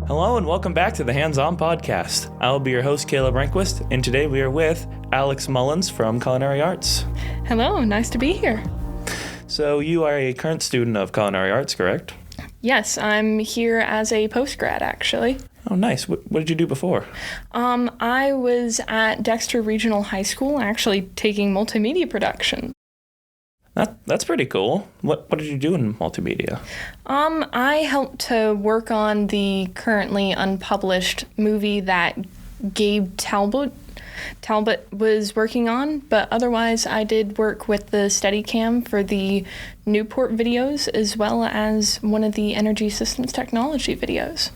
Hello and welcome back to the Hands-On Podcast. I'll be your host, Caleb Rehnquist, and today we are with Alex Mullins from Culinary Arts. Hello, nice to be here. So you are a current student of Culinary Arts, correct? Yes, I'm here as a postgrad, actually. Oh, nice. What did you do before? I was at Dexter Regional High School, actually taking multimedia production. That's pretty cool. What did you do in multimedia? I helped to work on the currently unpublished movie that Gabe Talbot was working on, but otherwise I did work with the Steadicam for the Newport videos as well as one of the Energy Systems Technology videos.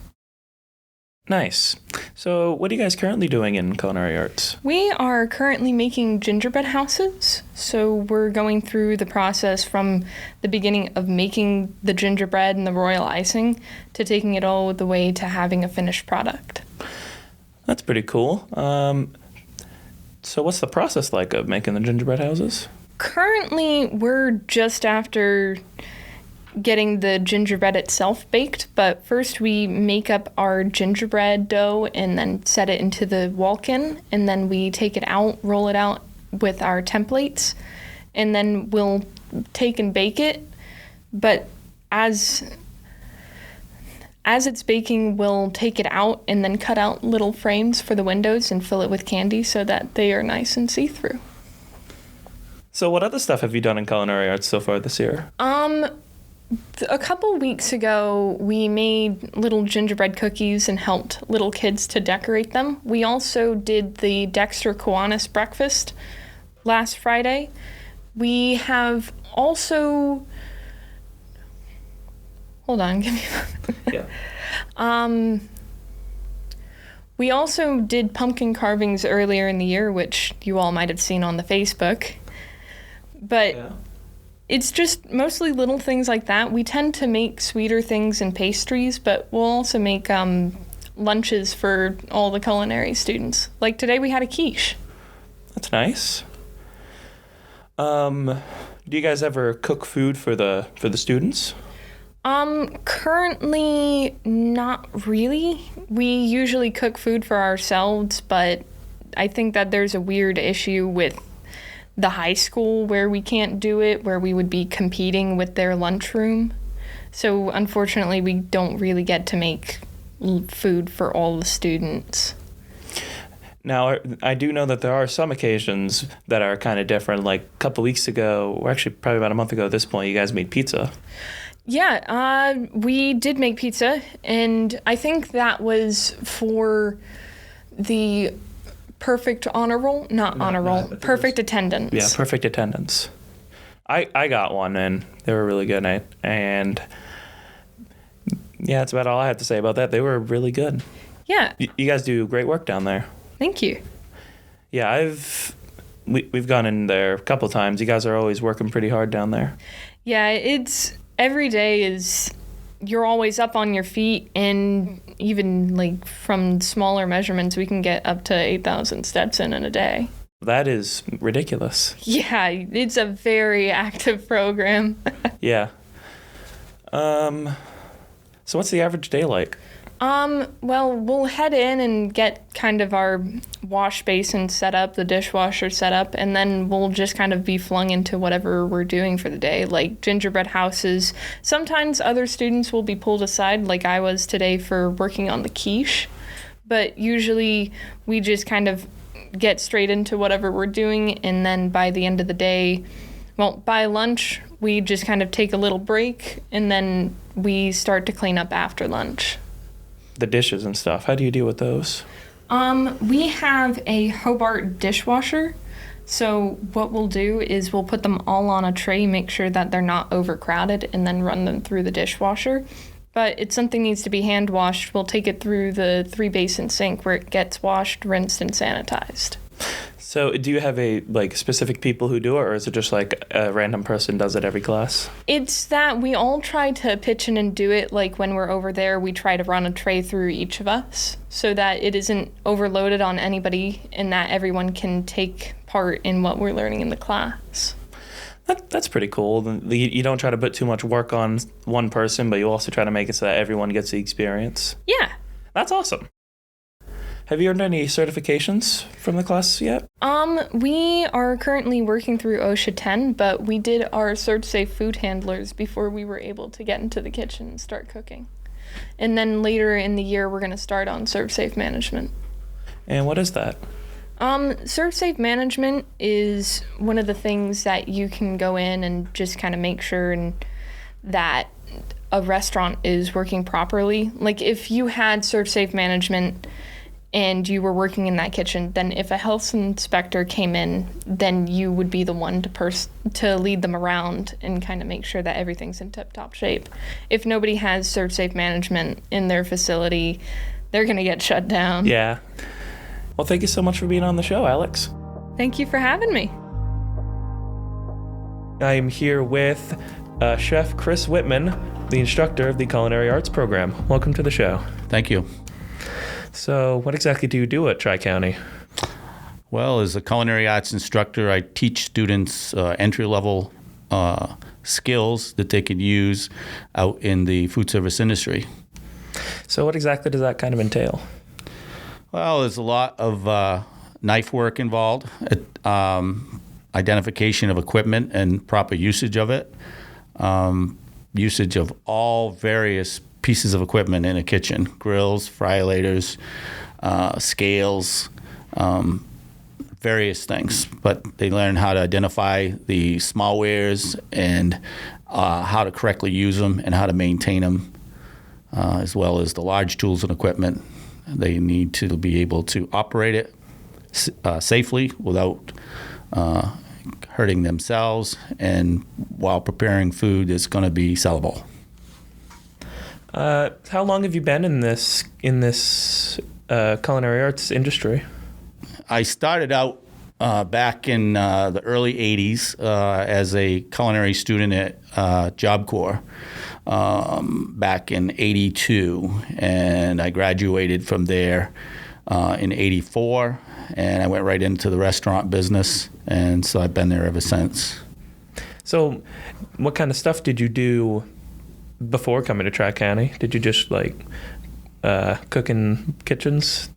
Nice. So what are you guys currently doing in Culinary Arts? We are currently making gingerbread houses. So we're going through the process from the beginning of making the gingerbread and the royal icing to taking it all the way to having a finished product. That's pretty cool. So what's the process like of making the gingerbread houses? Currently, we're just after getting the gingerbread itself baked, but first we make up our gingerbread dough and then set it into the walk-in, and then we take it out, roll it out with our templates, and then we'll take and bake it. But as it's baking, we'll take it out and then cut out little frames for the windows and fill it with candy so that they are nice and see-through. So what other stuff have you done in Culinary Arts so far this year? A couple weeks ago, we made little gingerbread cookies and helped little kids to decorate them. We also did the Dexter Kiwanis breakfast last Friday. We have also... Hold on, give me a moment. Yeah. We also did pumpkin carvings earlier in the year, which you all might have seen on the Facebook. But... yeah. It's just mostly little things like that. We tend to make sweeter things and pastries, but we'll also make lunches for all the culinary students. Like today we had a quiche. That's nice. Do you guys ever cook food for the students? Currently not really. We usually cook food for ourselves, but I think that there's a weird issue with the high school where we can't do it, where we would be competing with their lunchroom. So unfortunately, we don't really get to make food for all the students. Now, I do know that there are some occasions that are kind of different. Like a couple weeks ago, or actually probably about a month ago at this point, you guys made pizza. Yeah, we did make pizza, and I think that was for the perfect honor roll? Perfect attendance. Yeah, perfect attendance. I got one, and they were really good. And yeah, that's about all I have to say about that. They were really good. Yeah. You guys do great work down there. Thank you. Yeah, we've gone in there a couple times. You guys are always working pretty hard down there. Yeah, it's every day is... You're always up on your feet, and even like from smaller measurements, we can get up to 8,000 steps in a day. That is ridiculous. Yeah, it's a very active program. Yeah. So what's the average day like? Well, we'll head in and get kind of our wash basin set up, the dishwasher set up, and then we'll just kind of be flung into whatever we're doing for the day, like gingerbread houses. Sometimes other students will be pulled aside, like I was today for working on the quiche, but usually we just kind of get straight into whatever we're doing, and then by the end of the day, well, by lunch, we just kind of take a little break, and then we start to clean up after lunch. The dishes and stuff, how do you deal with those? We have a Hobart dishwasher. So what we'll do is we'll put them all on a tray, make sure that they're not overcrowded, and then run them through the dishwasher. But if something needs to be hand washed, we'll take it through the 3-basin sink where it gets washed, rinsed, and sanitized. So do you have specific people who do it, or is it just like a random person does it every class? It's that we all try to pitch in and do it. Like when we're over there, we try to run a tray through each of us so that it isn't overloaded on anybody and that everyone can take part in what we're learning in the class. That's pretty cool. You don't try to put too much work on one person, but you also try to make it so that everyone gets the experience. Yeah. That's awesome. Have you earned any certifications from the class yet? We are currently working through OSHA 10, but we did our Search Safe food handlers before we were able to get into the kitchen and start cooking. And then later in the year, we're going to start on Serve Safe management. And what is that? Serve Safe management is one of the things that you can go in and just kind of make sure that a restaurant is working properly. Like if you had Serve Safe management and you were working in that kitchen, then if a health inspector came in, then you would be the one to lead them around and kind of make sure that everything's in tip-top shape. If nobody has Serve Safe management in their facility, they're going to get shut down. Yeah. Well, thank you so much for being on the show, Alex. Thank you for having me. I am here with Chef Chris Whitman, the instructor of the Culinary Arts program. Welcome to the show. Thank you. So what exactly do you do at Tri-County? Well, as a culinary arts instructor, I teach students entry-level skills that they could use out in the food service industry. So what exactly does that kind of entail? Well, there's a lot of knife work involved, identification of equipment and proper usage of it, usage of all various pieces of equipment in a kitchen: grills, fryolators, scales, various things. But they learn how to identify the smallwares and how to correctly use them and how to maintain them, as well as the large tools and equipment. They need to be able to operate it safely without hurting themselves, and while preparing food that's going to be sellable. How long have you been in this culinary arts industry? I started out back in the early 80s as a culinary student at Job Corps back in 82, and I graduated from there in 84, and I went right into the restaurant business, and so I've been there ever since. So what kind of stuff did you do before coming to Tri-County? Did you just cook in kitchens?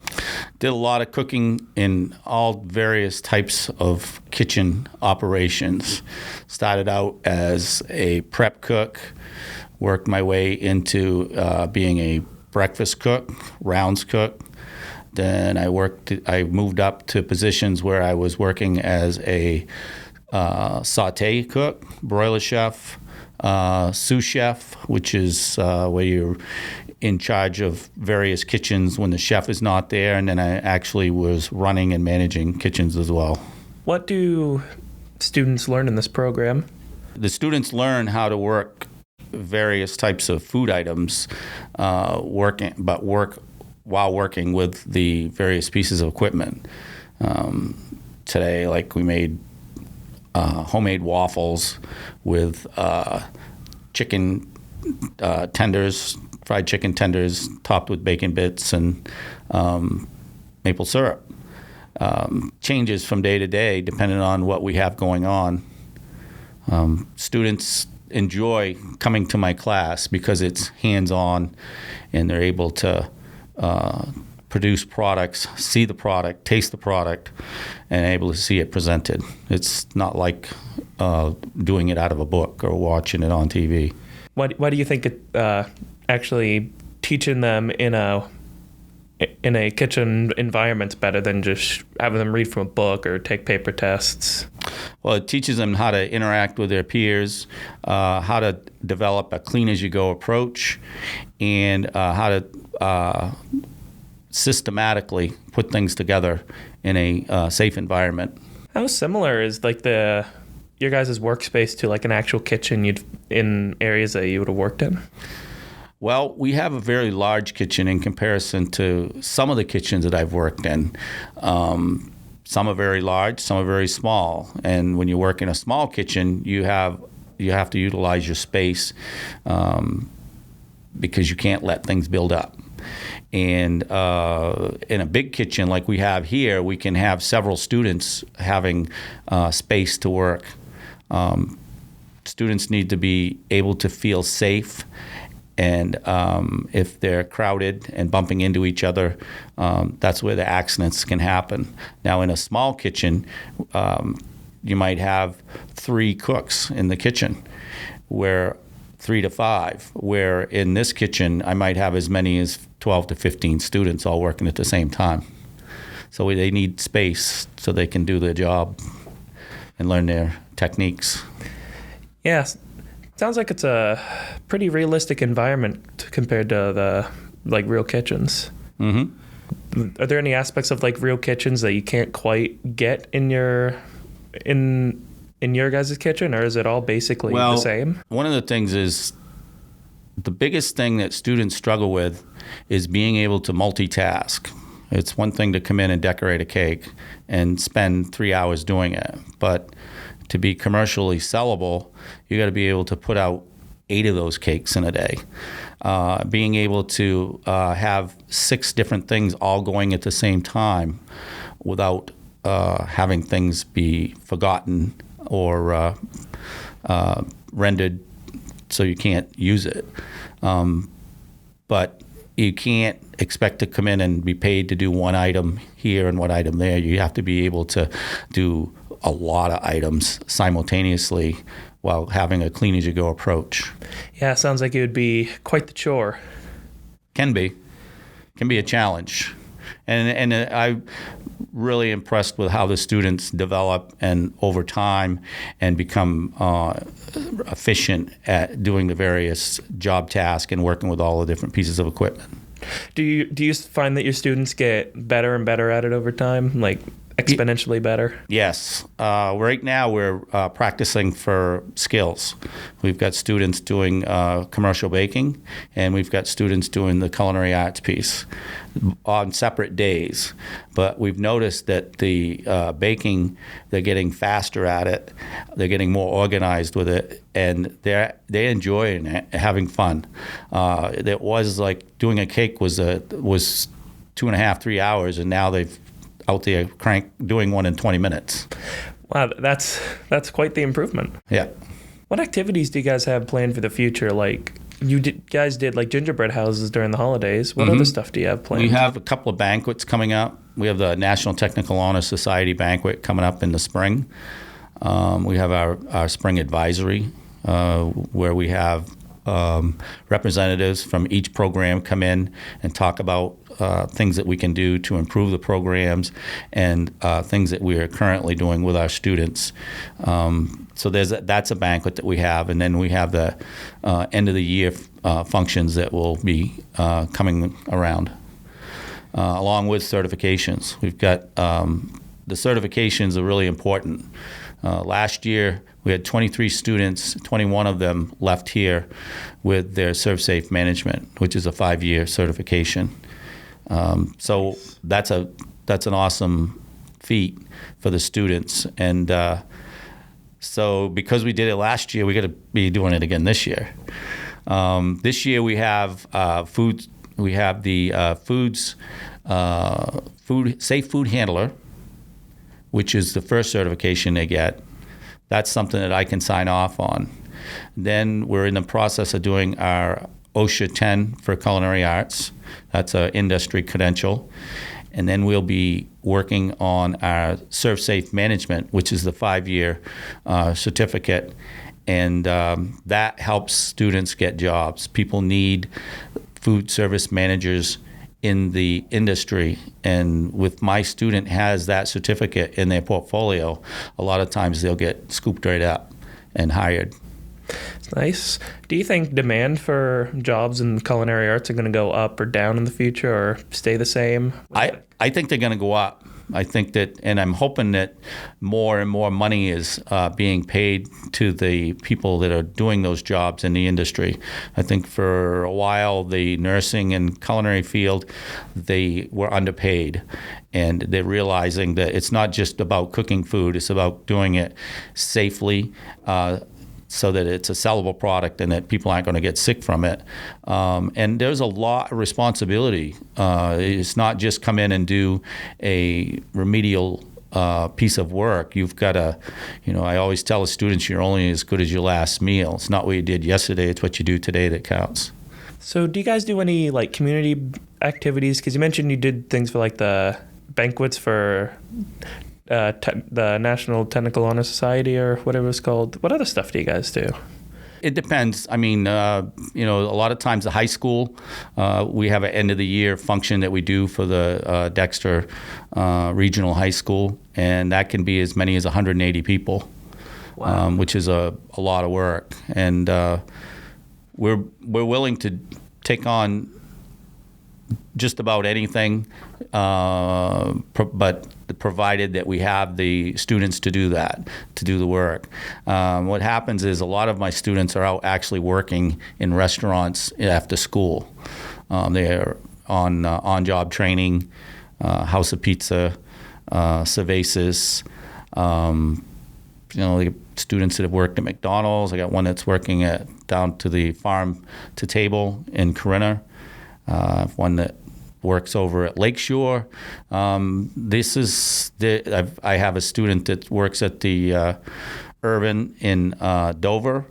Did a lot of cooking in all various types of kitchen operations. Started out as a prep cook, worked my way into being a breakfast cook, rounds cook. Then I moved up to positions where I was working as a saute cook, broiler chef, sous chef, which is where you're in charge of various kitchens when the chef is not there, and then I actually was running and managing kitchens as well. What do students learn in this program? The students learn how to work various types of food items, work while working with the various pieces of equipment. Today, like we made homemade waffles with chicken tenders, fried chicken tenders topped with bacon bits and maple syrup. Changes from day to day depending on what we have going on. Students enjoy coming to my class because it's hands-on and they're able to produce products, see the product, taste the product, and able to see it presented. It's not like doing it out of a book or watching it on TV. Why do you think actually teaching them in a kitchen environment's better than just having them read from a book or take paper tests? Well, it teaches them how to interact with their peers, how to develop a clean-as-you-go approach, and how to systematically put things together in a safe environment. How similar is your guys' workspace to an actual kitchen in areas that you would have worked in? Well, we have a very large kitchen in comparison to some of the kitchens that I've worked in. Some are very large, some are very small. And when you work in a small kitchen, you have to utilize your space because you can't let things build up. And in a big kitchen like we have here, we can have several students having space to work. Students need to be able to feel safe And if they're crowded and bumping into each other, that's where the accidents can happen. Now, in a small kitchen, you might have 3 cooks in the kitchen, where 3 to 5, where in this kitchen, I might have as many as 12 to 15 students all working at the same time. So they need space so they can do their job and learn their techniques. Yeah, sounds like it's a pretty realistic environment compared to the real kitchens. Mm-hmm. Are there any aspects of real kitchens that you can't quite get in your guys' kitchen, or is it all basically the same? One of the things is the biggest thing that students struggle with is being able to multitask. It's one thing to come in and decorate a cake and spend 3 hours doing it, but to be commercially sellable, you got to be able to put out 8 of those cakes in a day. Being able to have 6 different things all going at the same time without having things be forgotten or rendered so you can't use it. But you can't expect to come in and be paid to do one item here and one item there. You have to be able to do a lot of items simultaneously while having a clean-as-you-go approach. Yeah, sounds like it would be quite the chore. Can be a challenge. And I'm really impressed with how the students develop and over time and become efficient at doing the various job tasks and working with all the different pieces of equipment. Do you find that your students get better and better at it over time, exponentially better? Yes. Right now we're practicing for skills. We've got students doing commercial baking, and we've got students doing the culinary arts piece on separate days. But we've noticed that the baking, they're getting faster at it. They're getting more organized with it, and they're enjoying it, having fun. It was like doing a cake was 2.5, 3 hours, and now they've out there doing one in 20 minutes. Wow, that's quite the improvement. Yeah. What activities do you guys have planned for the future? Guys did gingerbread houses during the holidays. What other stuff do you have planned? We have a couple of banquets coming up. We have the National Technical Honor Society banquet coming up in the spring. We have our spring advisory where we have representatives from each program come in and talk about things that we can do to improve the programs and things that we are currently doing with our students. So that's a banquet that we have, and then we have the end of the year functions that will be coming around, along with certifications. We've got the certifications are really important. Last year, we had 23 students, 21 of them left here with their ServSafe management, which is a 5-year certification. So that's an awesome feat for the students. And so because we did it last year, we got to be doing it again this year. This year we have food. We have the safe food handler, which is the first certification they get. That's something that I can sign off on. Then we're in the process of doing our OSHA 10 for culinary arts. That's an industry credential. And then we'll be working on our ServSafe management, which is the 5-year certificate. And that helps students get jobs. People need food service managers in the industry, and with my student has that certificate in their portfolio, a lot of times they'll get scooped right up and hired. It's nice. Do you think demand for jobs in culinary arts are going to go up or down in the future, or stay the same? I think they're going to go up. I think that, and I'm hoping that more and more money is being paid to the people that are doing those jobs in the industry. I think for a while, the nursing and culinary field, they were underpaid. And they're realizing that it's not just about cooking food, it's about doing it safely, so that it's a sellable product and that people aren't going to get sick from it. And there's a lot of responsibility. It's not just come in and do a remedial piece of work. You've got to, I always tell the students, you're only as good as your last meal. It's not what you did yesterday, it's what you do today that counts. So do you guys do any like community activities? Because you mentioned you did things for like the banquets for the National Technical Honor Society or whatever it's called. What other stuff do you guys do? It depends. I mean, a lot of times the high school, we have an end of the year function that we do for the Dexter Regional High School, and that can be as many as 180 people, wow. Which is a lot of work. And we're willing to take on just about anything, but provided that we have the students to do that, to do the work. What happens is a lot of my students are out actually working in restaurants after school. They're on-job training, House of Pizza, Cervezas. The students that have worked at McDonald's. I got one that's working down to the farm to table in Corinna. One that works over at Lakeshore. I have a student that works at the Urban in Dover,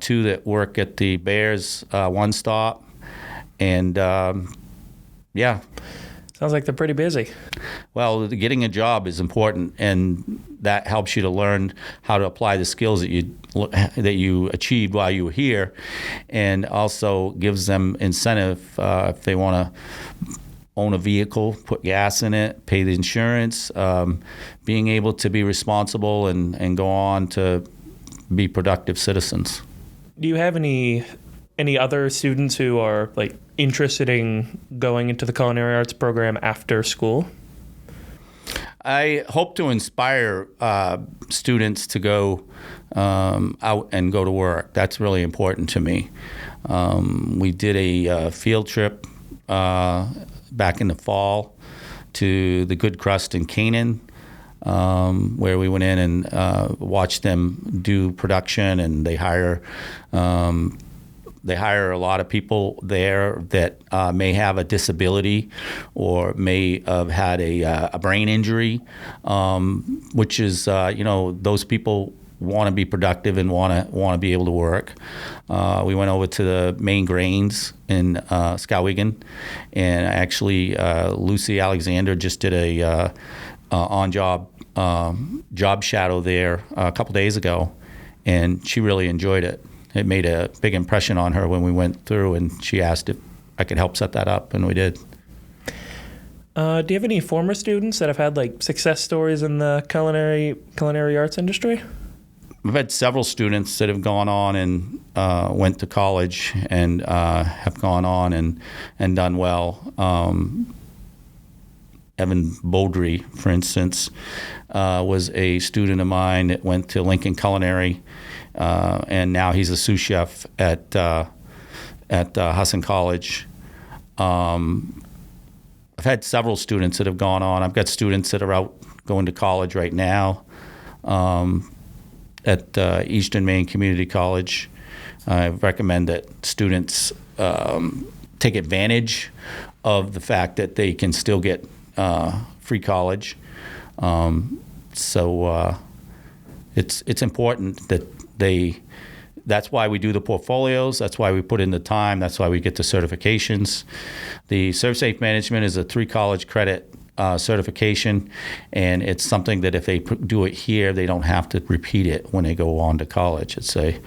two that work at the Bears One Stop, and yeah. Sounds like they're pretty busy. Well, getting a job is important, and that helps you to learn how to apply the skills that you achieved while you were here, and also gives them incentive if they want to own a vehicle, put gas in it, pay the insurance, being able to be responsible and go on to be productive citizens. Do you have any other students who are like interested in going into the culinary arts program after school? I hope to inspire students to go out and go to work. That's really important to me. We did a field trip back in the fall to the Good Crust in Canaan, where we went in and watched them do production, and they hire a lot of people there that may have a disability or may have had a brain injury, which is, those people want to be productive and want to be able to work. We went over to the main grains in Skowhegan, and actually Lucy Alexander just did a on-job job shadow there a couple days ago, and she really enjoyed it. It made a big impression on her when we went through, and she asked if I could help set that up, and we did. Do you have any former students that have had like success stories in the culinary arts industry? I've had several students that have gone on and went to college and have gone on and done well. Evan Beaudry, for instance, was a student of mine that went to Lincoln Culinary, and now he's a sous chef at Husson College. I've had several students that have gone on. I've got students that are out going to college right now at Eastern Maine Community College. I recommend that students take advantage of the fact that they can still get free college. So it's important that that's why we do the portfolios. That's why we put in the time. That's why we get the certifications. The ServSafe Management is a 3 college credit certification, and it's something that if they do it here, they don't have to repeat it when they go on to college. It's a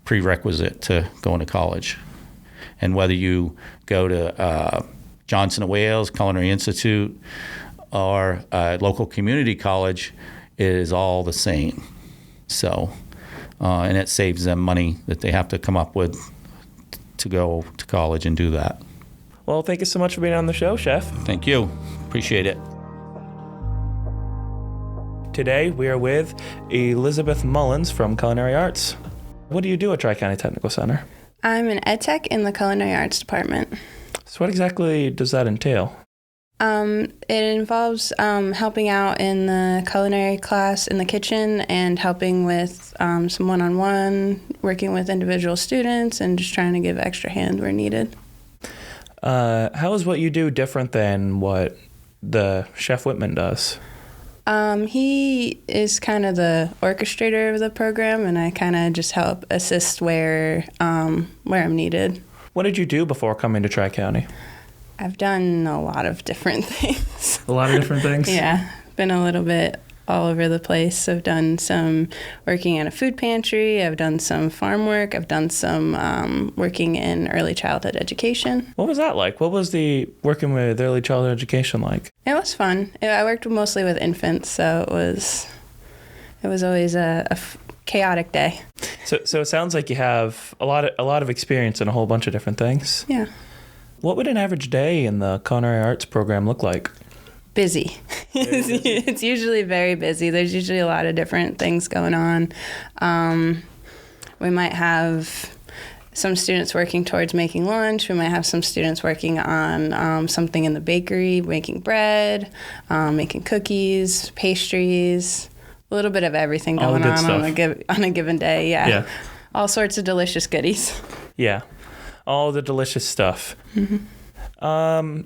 prerequisite to going to college. And whether you go to Johnson & Wales, Culinary Institute, or local community college, it is all the same. So, and it saves them money that they have to come up with to go to college and do that. Well, thank you so much for being on the show, Chef. Thank you. Appreciate it. Today, we are with Elizabeth Mullins from Culinary Arts. What do you do at Tri-County Technical Center? I'm an ed tech in the Culinary Arts department. So what exactly does that entail? It involves helping out in the culinary class in the kitchen and helping with some one-on-one, working with individual students, and just trying to give extra hand where needed. How is what you do different than what the Chef Whitman does? He is kind of the orchestrator of the program, and I kind of just help assist where I'm needed. What did you do before coming to Tri-County? I've done a lot of different things. A lot of different things? Yeah, been a little bit all over the place. I've done some working in a food pantry. I've done some farm work. I've done some working in early childhood education. What was that like? What was the working with early childhood education like? It was fun. I worked mostly with infants, so it was always a chaotic day. So it sounds like you have a lot of experience in a whole bunch of different things. Yeah. What would an average day in the culinary arts program look like? Busy. It's usually very busy. There's usually a lot of different things going on. We might have some students working towards making lunch. We might have some students working on something in the bakery, making bread, making cookies, pastries, a little bit of everything All the going good on a given day. Yeah. Yeah. All sorts of delicious goodies. Yeah. All the delicious stuff. Mm-hmm.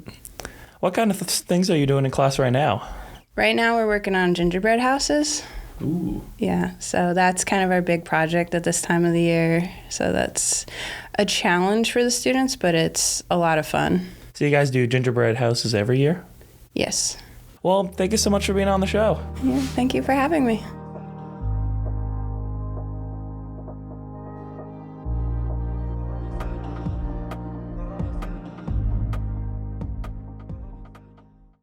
What kind of things are you doing in class right now? Right now we're working on gingerbread houses. Ooh. Yeah, so that's kind of our big project at this time of the year. So that's a challenge for the students, but it's a lot of fun. So you guys do gingerbread houses every year? Yes. Well, thank you so much for being on the show. Yeah, thank you for having me.